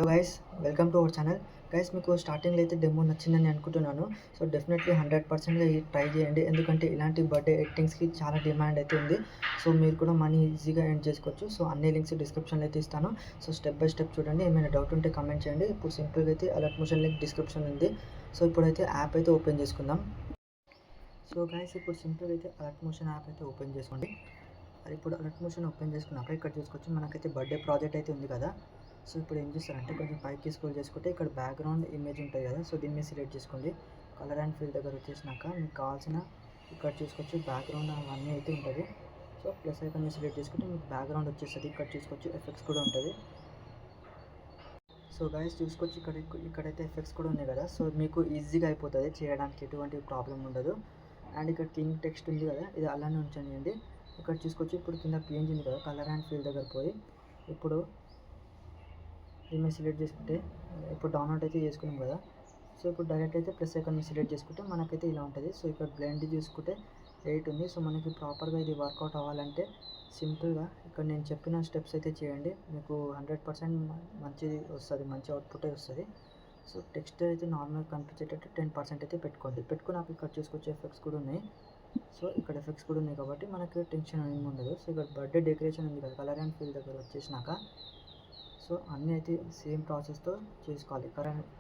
Hello guys, welcome to our channel. Guys, మీకు స్టార్టింగ్లో అయితే డెమో నచ్చిందని అనుకుంటున్నాను. సో డెఫినెట్లీ 100%గా ట్రై చేయండి. ఎందుకంటే ఇలాంటి బర్త్డే ఎడిటింగ్స్కి చాలా డిమాండ్ అయితే ఉంది. సో మీరు కూడా మనీ ఈజీగా ఎర్న్ చేసుకోవచ్చు. సో అన్ని లింక్స్ డిస్క్రిప్షన్లో అయితే ఇస్తాను. సో స్టెప్ బై స్టెప్ చూడండి. ఏమైనా డౌట్ ఉంటే కమెంట్ చేయండి. ఇప్పుడు సింపుల్గా అయితే అలర్ట్ మోషన్ లింక్ డిస్క్రిప్షన్ ఉంది. సో ఇప్పుడైతే యాప్ అయితే ఓపెన్ చేసుకుందాం. సో గైస్, ఇప్పుడు సింపుల్గా అయితే అలర్ట్ మోషన్ యాప్ అయితే ఓపెన్ చేసుకోండి. అది ఇప్పుడు అలర్ట్ మోషన్ ఓపెన్ చేసుకున్నాక ఇక్కడ చూసుకోవచ్చు, మనకైతే బర్త్డే ప్రాజెక్ట్ అయితే ఉంది కదా. సో ఇప్పుడు ఏం చేస్తారంటే కొంచెం పైకి స్క్రోల్ చేసుకుంటే ఇక్కడ బ్యాక్గ్రౌండ్ ఇమేజ్ ఉంటుంది కదా. సో దీన్ని సెలెక్ట్ చేసుకోండి. కలర్ అండ్ ఫీల్ దగ్గర వచ్చేసినాక మీకు కావాల్సిన ఇక్కడ చూసుకోవచ్చు బ్యాక్గ్రౌండ్ అవన్నీ అయితే ఉంటుంది. సో ప్లస్ ఐకాన్ మీద సెలెక్ట్ చేసుకుంటే మీకు బ్యాక్గ్రౌండ్ వచ్చేస్తుంది. ఇక్కడ చూసుకోవచ్చు ఎఫెక్ట్స్ కూడా ఉంటుంది. సో గైస్ చూసుకోవచ్చు ఇక్కడైతే ఎఫెక్ట్స్ కూడా ఉన్నాయి కదా. సో మీకు ఈజీగా అయిపోతుంది, చేయడానికి ఎటువంటి ప్రాబ్లం ఉండదు. అండ్ ఇక్కడ కింగ్ టెక్స్ట్ ఉంది కదా, ఇది అలానే ఉంచండి. ఇక్కడ చూసుకోవచ్చు ఇప్పుడు కింద పిఎన్జీ ఉంది కదా, కలర్ అండ్ ఫీల్ దగ్గర పోయి ఇప్పుడు ఇమేజ్ సెలెక్ట్ చేసుకుంటే ఇప్పుడు డౌన్లోడ్ అయితే చేసుకున్నాం కదా. సో ఇప్పుడు డైరెక్ట్ అయితే ప్లస్ ఐకాన్ సెలెక్ట్ చేసుకుంటే మనకైతే ఇలా ఉంటుంది. సో ఇక్కడ బ్లెండ్ చూసుకుంటే 8 ఉంది. సో మనకి ప్రాపర్గా ఇది వర్కౌట్ అవ్వాలంటే సింపుల్గా ఇక్కడ నేను చెప్పిన స్టెప్స్ అయితే చేయండి. మీకు 100% మంచిది వస్తుంది, మంచి అవుట్పుటే వస్తుంది. సో టెక్స్ట్ అయితే నార్మల్ కనిపించేటట్టు 10% అయితే పెట్టుకున్నాక ఇక్కడ చూసుకొచ్చే ఎఫెక్ట్స్ కూడా ఉన్నాయి. సో ఇక్కడ ఎఫెక్ట్స్ కూడా ఉన్నాయి కాబట్టి మనకి టెన్షన్ ఏమి ఉండదు. సో ఇక్కడ బర్త్డే డెకరేషన్ ఉంది కదా, కలర్ అండ్ ఫీల్ దగ్గర వచ్చేసినాక సో అన్నీ అయితే సేమ్ ప్రాసెస్తో చేసుకోవాలి.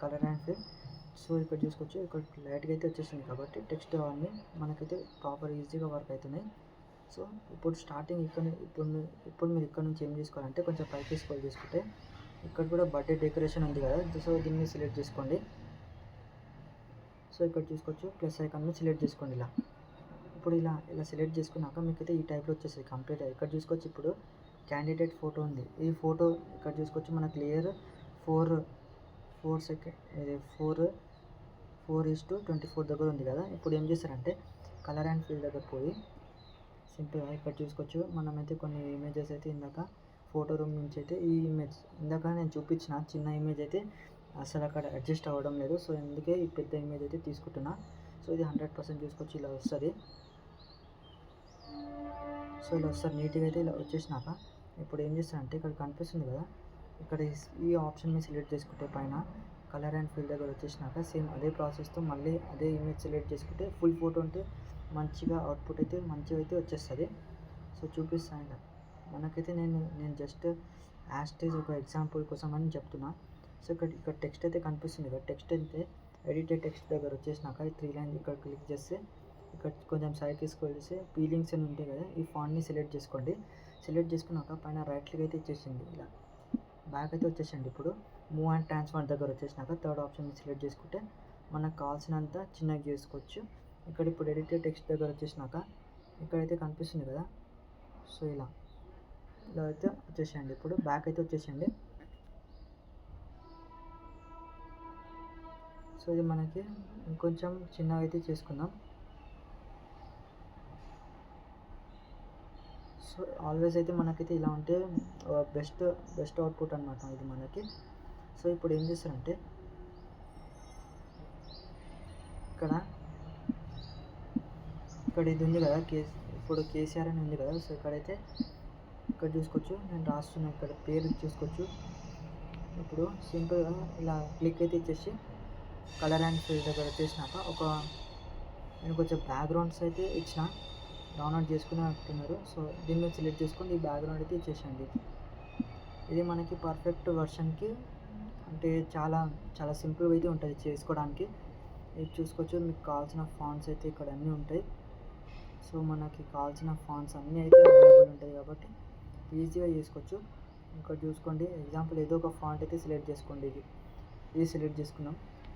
Colour and feel. సో ఇక్కడ చూసుకోవచ్చు ఇక్కడ లైట్గా అయితే వచ్చేసింది కాబట్టి టెక్స్ట్ అవన్నీ మనకైతే ప్రాపర్ ఈజీగా వర్క్ అవుతున్నాయి. సో ఇప్పుడు స్టార్టింగ్ ఇప్పుడు మీరు ఇక్కడ నుంచి ఏం చేసుకోవాలంటే కొంచెం పైకి స్క్రోల్ చేసుకుంటే ఇక్కడ కూడా బర్త్డే డెకరేషన్ ఉంది కదా. సో దీన్ని సెలెక్ట్ చేసుకోండి. సో ఇక్కడ చూసుకోవచ్చు ప్లస్ ఐకాన్ని సెలెక్ట్ చేసుకోండి. ఇప్పుడు ఇలా సెలెక్ట్ చేసుకున్నాక మీకైతే ఈ టైప్లో వచ్చేస్తుంది కంప్లీట్. ఇక్కడ చూసుకోవచ్చు ఇప్పుడు క్యాండిడేట్ ఫోటో ఉంది. ఈ ఫోటో ఇక్కడ చూసుకోవచ్చు మనకు లేయర్ 4:24 దగ్గర ఉంది కదా. ఇప్పుడు ఏం చేస్తారంటే కలర్ అండ్ ఫీల్ దగ్గర పోయి సింపుల్గా ఇక్కడ చూసుకోవచ్చు మనమైతే కొన్ని ఇమేజెస్ అయితే ఇందాక ఫోటో రూమ్ నుంచి అయితే ఈ ఇమేజ్ ఇందాక నేను చూపించిన చిన్న ఇమేజ్ అయితే అసలు అక్కడ అడ్జస్ట్ అవ్వడం లేదు. సో అందుకే ఈ పెద్ద ఇమేజ్ అయితే తీసుకుంటున్నా. సో ఇది 100% చూసుకోవచ్చు ఇలా వస్తుంది. సో ఇలా వస్తారు నీట్గా అయితే ఇలా వచ్చేసినాక ఇప్పుడు ఏం చేస్తారంటే ఇక్కడ కనిపిస్తుంది కదా, ఇక్కడ ఈ ఆప్షన్ మీద సెలెక్ట్ చేసుకుంటే పైన కలర్ అండ్ ఫీల్ దగ్గర వచ్చేసినాక సేమ్ అదే ప్రాసెస్తో మళ్ళీ అదే ఇమేజ్ సెలెక్ట్ చేసుకుంటే ఫుల్ ఫోటో ఉంటే మంచిగా అవుట్పుట్ అయితే మంచిగా అయితే వచ్చేస్తుంది. సో చూపిస్తాను ఇలా మనకైతే నేను జస్ట్ యాస్టేజ్ ఒక ఎగ్జాంపుల్ కోసం అని చెప్తున్నా. సో ఇక్కడ టెక్స్ట్ అయితే కనిపిస్తుంది కదా, టెక్స్ట్ అయితే ఎడిటెడ్ టెక్స్ట్ దగ్గర వచ్చేసినాక ఈ 3 లైన్స్ ఇక్కడ క్లిక్ చేస్తే ఇక్కడ కొంచెం సైడ్కి స్క్రోల్ చేస్తే పీలింగ్స్ అని ఉంటాయి కదా, ఈ ఫాంట్ని సెలెక్ట్ చేసుకోండి. సెలెక్ట్ చేసుకున్నాక పైన రైట్ క్లిక్ అయితే ఇచ్చేసింది, ఇలా బ్యాక్ అయితే వచ్చేసండి. ఇప్పుడు మూవ్ అండ్ ట్రాన్స్ఫర్ దగ్గర వచ్చేసినాక థర్డ్ ఆప్షన్ సెలెక్ట్ చేసుకుంటే మనకు కావాల్సినంత చిన్నగా చేసుకోవచ్చు. ఇక్కడ ఇప్పుడు ఎడిటెడ్ టెక్స్ట్ దగ్గర వచ్చేసినాక ఇక్కడైతే కనిపిస్తుంది కదా. సో ఇలా అయితే వచ్చేసేయండి. ఇప్పుడు బ్యాక్ అయితే వచ్చేసేయండి. సో ఇది మనకి ఇంకొంచెం చిన్నగా అయితే చేసుకుందాం. సో ఆల్వేస్ అయితే మనకైతే ఇలా ఉంటే బెస్ట్ అవుట్పుట్ అనమాట ఇది మనకి. సో ఇప్పుడు ఏం చేస్తారంటే ఇక్కడ ఇది ఉంది కదా, ఇప్పుడు కేసీఆర్ అని ఉంది కదా. సో ఇక్కడ చూసుకోవచ్చు నేను రాస్తున్నాను, ఇక్కడ పేరు చూసుకోవచ్చు. ఇప్పుడు సింపుల్గా ఇలా క్లిక్ అయితే ఇచ్చేసి కలర్ అండ్ ఫీల్ దగ్గర వచ్చేసినాక నేను కొంచెం బ్యాక్గ్రౌండ్స్ అయితే ఇచ్చిన డౌన్లోడ్ చేసుకుని అంటున్నారు. సో దీన్ని సెలెక్ట్ చేసుకొని ఈ బ్యాక్గ్రౌండ్ అయితే ఇచ్చేసండి. ఇది మనకి పర్ఫెక్ట్ వర్షన్కి అంటే చాలా సింపుల్గా అయితే ఉంటుంది చేసుకోవడానికి. ఇది చూసుకోవచ్చు మీకు కావాల్సిన ఫాంట్స్ అయితే ఇక్కడ అన్నీ ఉంటాయి. సో మనకి కావాల్సిన ఫాంట్స్ అన్నీ అయితే అవైలబుల్ ఉంటాయి కాబట్టి ఈజీగా చేసుకోవచ్చు. ఇక్కడ చూసుకోండి ఎగ్జాంపుల్ ఏదో ఒక ఫాంట్ అయితే సెలెక్ట్ చేసుకోండి. ఇది సెలెక్ట్ చేసుకున్నాం.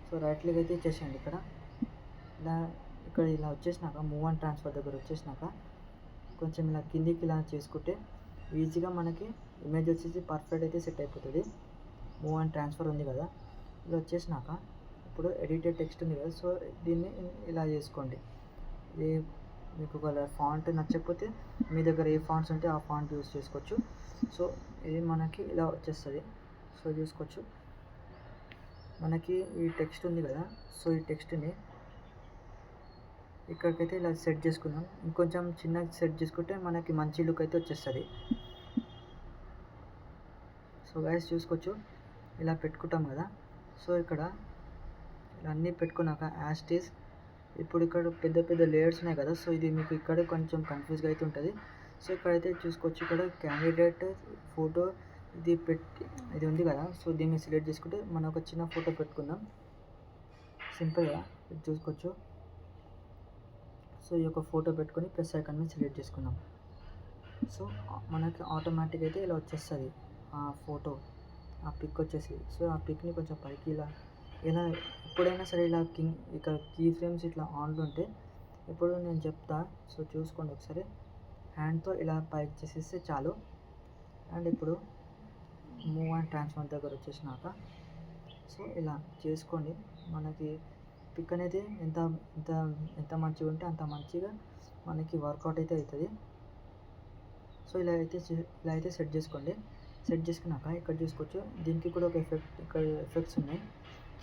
సో రైట్ క్లిక్ అయితే ఇచ్చేసండి. ఇక్కడ ఇలా వచ్చేసినాక మూవ్ అండ్ ట్రాన్స్ఫర్ దగ్గర వచ్చేసినాక కొంచెం ఇలా కిందికి ఇలా చేసుకుంటే ఈజీగా మనకి ఇమేజ్ వచ్చేసి పర్ఫెక్ట్ అయితే సెట్ అయిపోతుంది. మూవ్ అండ్ ట్రాన్స్ఫర్ ఉంది కదా, ఇలా వచ్చేసినాక ఇప్పుడు ఎడిటెడ్ టెక్స్ట్ ఉంది కదా. సో దీన్ని ఇలా చేసుకోండి. ఇది మీకు ఒకవేళ ఫాంట్ నచ్చకపోతే మీ దగ్గర ఏ ఫాంట్స్ ఉంటే ఆ ఫాంట్ యూస్ చేసుకోవచ్చు. సో ఇది మనకి ఇలా వచ్చేస్తుంది. సో చూసుకోవచ్చు మనకి ఈ టెక్స్ట్ ఉంది కదా. సో ఈ టెక్స్ట్ని ఇక్కడికైతే ఇలా సెట్ చేసుకుందాం. ఇంకొంచెం చిన్నగా సెట్ చేసుకుంటే మనకి మంచి లుక్ అయితే వచ్చేస్తుంది. సో గైస్ చూసుకోవచ్చు ఇలా పెట్టుకుంటాం కదా. సో ఇక్కడ ఇలా అన్నీ పెట్టుకున్నాక యాస్టీస్ ఇప్పుడు ఇక్కడ పెద్ద పెద్ద లేయర్స్ ఉన్నాయి కదా. సో ఇది మీకు ఇక్కడ కొంచెం కన్ఫ్యూజ్గా అయితే ఉంటుంది. సో ఇక్కడైతే చూసుకోవచ్చు, ఇక్కడ క్యాండిడేట్ ఫోటో ఇది ఉంది కదా. సో దీన్ని సెలెక్ట్ చేసుకుంటే మనం ఒక చిన్న ఫోటో పెట్టుకుందాం సింపుల్గా. ఇది చూసుకోవచ్చు. సో ఈ యొక్క ఫోటో పెట్టుకొని ప్లస్ ఐకాన్ మీద సెలెక్ట్ చేసుకుందాం. సో మనకి ఆటోమేటిక్ అయితే ఇలా వచ్చేస్తుంది ఆ ఫోటో, ఆ పిక్ వచ్చేసి. సో ఆ పిక్ని కొంచెం పైకి ఇలా ఎప్పుడైనా సరే ఇలా ఇక్కడ కీ ఫ్రేమ్స్ ఇట్లా ఆన్లో ఉంటే ఇప్పుడు నేను చెప్తా. సో చూసుకోండి ఒకసారి, హ్యాండ్తో ఇలా పైకి చేసేస్తే చాలు. అండ్ ఇప్పుడు మూవ్ అండ్ ట్రాన్స్ఫర్ దగ్గర వచ్చేసినాక సో ఇలా చేసుకోండి. మనకి పిక్ అనేది ఎంత ఎంత ఎంత మంచిగా ఉంటే అంత మంచిగా మనకి వర్కౌట్ అయితే అవుతుంది. సో ఇలా అయితే సెట్ చేసుకోండి. సెట్ చేసుకున్నాక ఇక్కడ చూసుకోవచ్చు, దీనికి కూడా ఒక ఇక్కడ ఎఫెక్ట్స్ ఉన్నాయి.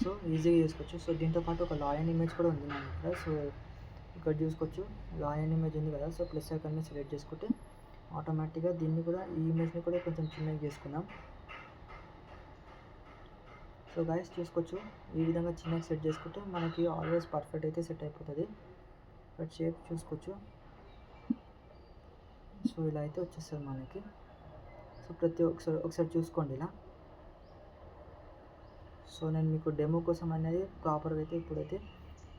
సో ఈజీగా చేసుకోవచ్చు. సో దీంతో పాటు ఒక లాయన్ ఇమేజ్ కూడా ఉంది నా దగ్గర. సో ఇక్కడ చూసుకోవచ్చు, లాయన్ ఇమేజ్ ఉంది కదా. సో ప్లస్ ఐకాన్ మీద సెలెక్ట్ చేసుకుంటే ఆటోమేటిక్గా దీన్ని కూడా, ఈ ఇమేజ్ని కూడా కొంచెం చిన్నగా చేసుకుందాం. సో గైస్ చూసుకోవచ్చు, ఈ విధంగా చిన్నగా సెట్ చేసుకుంటే మనకి ఆల్వేస్ పర్ఫెక్ట్ అయితే సెట్ అయిపోతుంది. ఇక్కడ షేప్ చూసుకోవచ్చు. సో ఇలా అయితే వచ్చేస్తుంది మనకి. సో ఒకసారి చూసుకోండి ఇలా. సో నేను మీకు డెమో కోసం అనేది ప్రాపర్గా అయితే ఇప్పుడైతే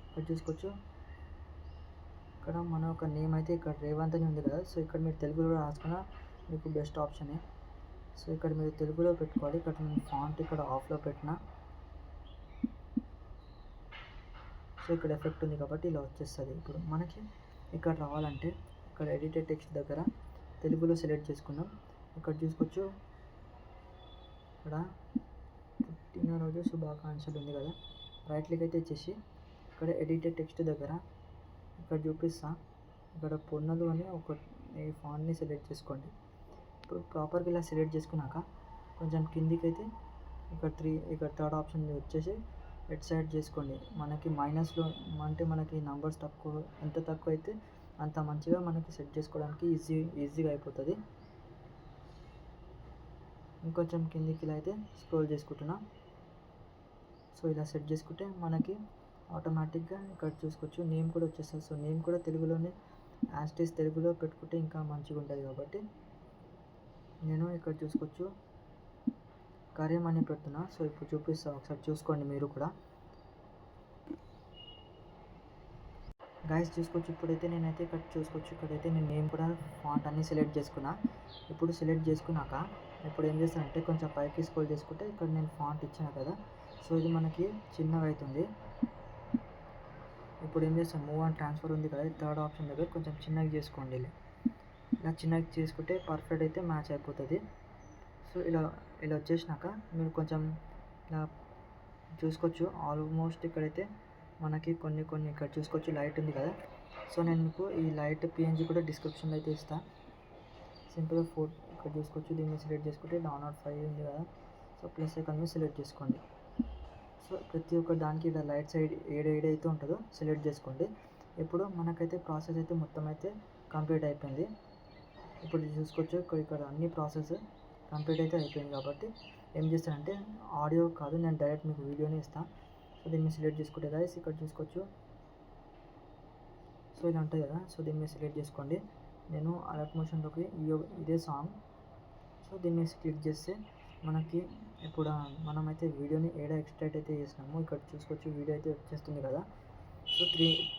ఇక్కడ చూసుకోవచ్చు. ఇక్కడ మన ఒక నేమ్ అయితే ఇక్కడ రేవంత్ అని ఉంది కదా. సో ఇక్కడ మీరు తెలుగులో రాసుకున్న మీకు బెస్ట్ ఆప్షనే. సో ఇక్కడ మీరు తెలుగులో పెట్టుకోవాలి. ఇక్కడ నేను ఫాంట్ ఇక్కడ ఆఫ్లో పెట్టిన. సో ఇక్కడ ఎఫెక్ట్ ఉంది కాబట్టి ఇలా వచ్చేస్తుంది. ఇప్పుడు మనకి ఇక్కడ రావాలంటే ఇక్కడ ఎడిటెడ్ టెక్స్ట్ దగ్గర తెలుగులో సెలెక్ట్ చేసుకుందాం. ఇక్కడ చూసుకోవచ్చు, ఇక్కడ పుట్టినరోజు శుభాకాంక్షలు ఉంది కదా. రైట్ క్లిక్ అయితే ఇచ్చేసి ఇక్కడ ఎడిటెడ్ టెక్స్ట్ దగ్గర ఇక్కడ చూపిస్తా. ఇక్కడ పొన్నలు అని ఈ ఫాంట్ని సెలెక్ట్ చేసుకోండి. ఇప్పుడు ప్రాపర్గా ఇలా సెలెక్ట్ చేసుకున్నాక కొంచెం కిందికి అయితే ఇక్కడ థర్డ్ ఆప్షన్ వచ్చేసి హెడ్ సైడ్ చేసుకోండి. మనకి మైనస్లో అంటే మనకి నంబర్స్ ఎంత తక్కువ అయితే అంత మంచిగా మనకి సెట్ చేసుకోవడానికి ఈజీగా అయిపోతుంది. ఇంకొంచెం కిందికి ఇలా అయితే స్క్రోల్ చేసుకుంటున్నా. సో ఇలా సెట్ చేసుకుంటే మనకి ఆటోమేటిక్గా ఇక్కడ చూసుకోవచ్చు నేమ్ కూడా వచ్చేస్తుంది. సో నేమ్ కూడా తెలుగులోనే యాస్టీస్ తెలుగులో పెట్టుకుంటే ఇంకా మంచిగా ఉంటుంది కాబట్టి నేను ఇక్కడ చూసుకోవచ్చు కరీం అని పెడుతున్నా. సో ఇప్పుడు చూపిస్తాను, ఒకసారి చూసుకోండి మీరు కూడా. గైస్ చూసుకోవచ్చు, ఇప్పుడైతే నేనైతే ఇక్కడ చూసుకోవచ్చు, ఇక్కడైతే నేను నేమ్ కూడా ఫాంట్ అన్నీ సెలెక్ట్ చేసుకున్నా. ఇప్పుడు సెలెక్ట్ చేసుకున్నాక ఇప్పుడు ఏం చేస్తానంటే కొంచెం పైకి స్క్రోల్ చేసుకుంటే ఇక్కడ నేను ఫాంట్ ఇచ్చాను కదా. సో ఇది మనకి చిన్నగా అవుతుంది. ఇప్పుడు ఏం చేస్తాం, మూవ్ అండ్ ట్రాన్స్ఫర్ ఉంది కదా, థర్డ్ ఆప్షన్ దగ్గర కొంచెం చిన్నగా చేసుకోండి. ఇలా చిన్నగా చేసుకుంటే పర్ఫెక్ట్ అయితే మ్యాచ్ అయిపోతుంది. సో ఇలా వచ్చేసినాక మీరు కొంచెం ఇలా చూసుకోవచ్చు, ఆల్మోస్ట్ ఇక్కడైతే మనకి కొన్ని ఇక్కడ చూసుకోవచ్చు లైట్ ఉంది కదా. సో నేను మీకు ఈ లైట్ పిఎన్జీ కూడా డిస్క్రిప్షన్లో అయితే ఇస్తాను. సింపుల్గా ఇక్కడ చూసుకోవచ్చు, దీన్ని సెలెక్ట్ చేసుకుంటే డౌన్లోడ్ 5 ఉంది కదా. సో ప్లస్ ఐకాన్ మీద సెలెక్ట్ చేసుకోండి. సో ప్రతి ఒక్క దానికి ఇలా లైట్ సైడ్ ఏదైతే ఉంటుందో సెలెక్ట్ చేసుకోండి. ఇప్పుడు మనకైతే ప్రాసెస్ అయితే మొత్తం అయితే కంప్లీట్ అయిపోయింది. ఇప్పుడు చూసుకోవచ్చు, ఇక్కడ అన్ని ప్రాసెస్ కంప్లీట్ అయితే అయిపోయింది కాబట్టి ఏం చేస్తానంటే ఆడియో కాదు, నేను డైరెక్ట్ మీకు వీడియోనే ఇస్తాను. సో దీన్ని సెలెక్ట్ చేసుకుంటే గైస్ ఇక్కడ చూసుకోవచ్చు, సో ఇలా ఉంటుంది కదా. సో దీన్ని సెలెక్ట్ చేసుకోండి. నేను అలర్ట్ మోషన్లోకి ఇదే సాంగ్. సో దీన్ని క్లిక్ చేస్తే మనకి ఇప్పుడు మనమైతే వీడియోని ఎక్స్ట్రాక్ట్ అయితే చేసినాము. ఇక్కడ చూసుకోవచ్చు వీడియో అయితే వచ్చేస్తుంది కదా. సో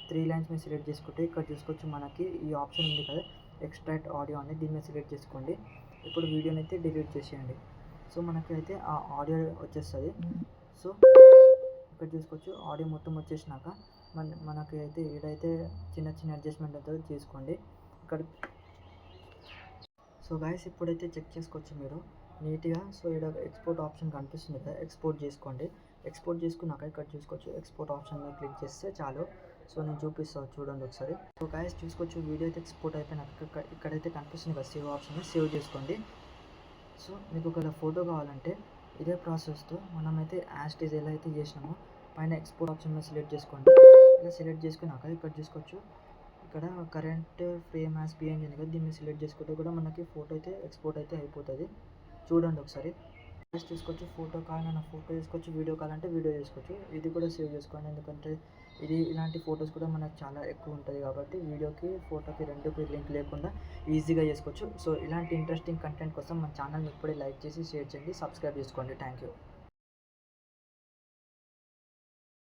త్రీ లైన్స్ మీద సెలెక్ట్ చేసుకుంటే ఇక్కడ చూసుకోవచ్చు మనకి ఈ ఆప్షన్ ఉంది కదా, ఎక్స్ట్రాక్ట్ ఆడియో అనేది. దీన్ని మీద సెలెక్ట్ చేసుకోండి. ఇప్పుడు వీడియోని అయితే డిలీట్ చేసేయండి. సో మనకైతే ఆ ఆడియో వచ్చేస్తుంది. సో ఇక్కడ చూసుకోవచ్చు ఆడియో మొత్తం వచ్చేసినాక మనకి అయితే ఏదైతే చిన్న అడ్జస్ట్మెంట్ అవుతుందో చేసుకోండి ఇక్కడ. సో గైస్ ఇప్పుడైతే చెక్ చేసుకోవచ్చు మీరు నీట్గా. సో ఇక్కడ ఎక్స్పోర్ట్ ఆప్షన్ కనిపిస్తుంది కదా, ఎక్స్పోర్ట్ చేసుకోండి. ఎక్స్పోర్ట్ చేసుకున్నాక ఇక్కడ చూసుకోవచ్చు ఎక్స్పోర్ట్ ఆప్షన్ మీద క్లిక్ చేస్తే చాలు. సో నేను చూపిస్తాను చూడండి ఒకసారి. సో గైస్ చూసుకోవచ్చు వీడియో అయితే ఎక్స్పోర్ట్ అయిపోయినాక ఇక్కడైతే కనిపిస్తుంది కదా సేవ్ ఆప్షన్, సేవ్ చేసుకోండి. సో మీకు ఒక ఫోటో కావాలంటే ఇదే ప్రాసెస్తో మనమైతే యాస్టీస్ ఎలా అయితే చేసినామో పైన ఎక్స్పోర్ట్ ఆప్షన్ మీద సెలెక్ట్ చేసుకోండి. ఇలా సెలెక్ట్ చేసుకున్నాక ఇక్కడ చూసుకోవచ్చు ఇక్కడ కరెంట్ ఫ్రేమ్ యాజ్ పిఎన్జీ కదా, దీన్ని సెలెక్ట్ చేసుకుంటే కూడా మనకి ఫోటో అయితే ఎక్స్పోర్ట్ అయితే అయిపోతుంది. చూడండి ఒకసారి. జస్ట్ తీసుకోవచ్చు, ఫోటో కావాలన్నా ఫోటో తీసుకోవచ్చు, వీడియో కావాలంటే వీడియో చేసుకోవచ్చు. ఇది కూడా సేవ్ చేసుకోండి, ఎందుకంటే ఇలాంటి ఫొటోస్ కూడా మనకు చాలా ఎక్కువ ఉంటుంది కాబట్టి వీడియోకి ఫోటోకి రెండుకి లింక్ లేకుండా ఈజీగా చేసుకోవచ్చు. సో ఇలాంటి ఇంట్రెస్టింగ్ కంటెంట్ కోసం మన ఛానల్ని ఇప్పుడే లైక్ చేసి షేర్ చేయండి, సబ్స్క్రైబ్ చేసుకోండి. Thank you.